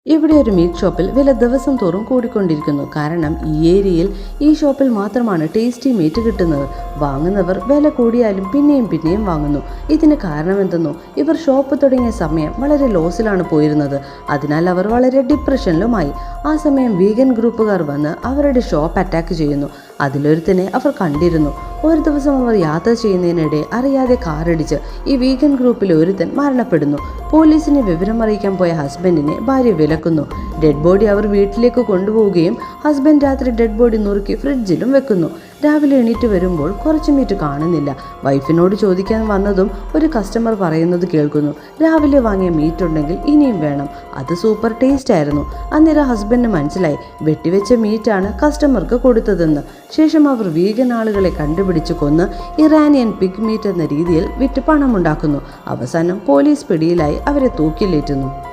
ഇവിടെ ഒരു മീറ്റ് ഷോപ്പിൽ വില ദിവസം തോറും കൂടിക്കൊണ്ടിരിക്കുന്നു. കാരണം ഈ ഏരിയയിൽ ഈ ഷോപ്പിൽ മാത്രമാണ് ടേസ്റ്റി മീറ്റ് കിട്ടുന്നത്. വാങ്ങുന്നവർ വില കൂടിയാലും പിന്നെയും വാങ്ങുന്നു. ഇതിന് കാരണമെന്തെന്നോ, ഇവർ ഷോപ്പ് തുടങ്ങിയ സമയം വളരെ ലോസിലാണ് പോയിരുന്നത്. അതിനാൽ അവർ വളരെ ഡിപ്രഷനിലുമായി. ആ സമയം വീഗൻ ഗ്രൂപ്പുകാർ വന്ന് അവരുടെ ഷോപ്പ് അറ്റാക്ക് ചെയ്യുന്നു. അതിലൊരുത്തനെ അവർ കണ്ടിരുന്നു. ഒരു ദിവസം അവർ യാത്ര ചെയ്യുന്നതിനിടെ അറിയാതെ കാറിടിച്ച് ഈ വീഗൻ ഗ്രൂപ്പിലെ ഒരുത്തൻ മരണപ്പെടുന്നു. പോലീസിനെ വിവരം അറിയിക്കാൻ പോയ ഹസ്ബൻഡിനെ ഭാര്യ വിലക്കുന്നു. ഡെഡ് ബോഡി അവർ വീട്ടിലേക്ക് കൊണ്ടുപോവുകയും ഹസ്ബൻഡ് രാത്രി ഡെഡ് ബോഡി നുറുക്കി ഫ്രിഡ്ജിലും വെക്കുന്നു. രാവിലെ എണീറ്റ് വരുമ്പോൾ കുറച്ച് മീറ്റ് കാണുന്നില്ല. വൈഫിനോട് ചോദിക്കാൻ വന്നതും ഒരു കസ്റ്റമർ പറയുന്നത് കേൾക്കുന്നു. രാവിലെ വാങ്ങിയ മീറ്റ് ഉണ്ടെങ്കിൽ ഇനിയും വേണം, അത് സൂപ്പർ ടേസ്റ്റ് ആയിരുന്നു. അന്നേരം ഹസ്ബൻഡിന് മനസ്സിലായി വെട്ടിവെച്ച മീറ്റാണ് കസ്റ്റമർക്ക് കൊടുത്തതെന്ന്. ശേഷം അവർ വീഗൻ ആളുകളെ കണ്ടുപിടിച്ച് കൊന്ന് ഇറാനിയൻ പിഗ് മീറ്റ് എന്ന രീതിയിൽ വിറ്റ് പണമുണ്ടാക്കുന്നു. അവസാനം പോലീസ് പിടിയിലായി അവരെ തൂക്കിലേറ്റുന്നു.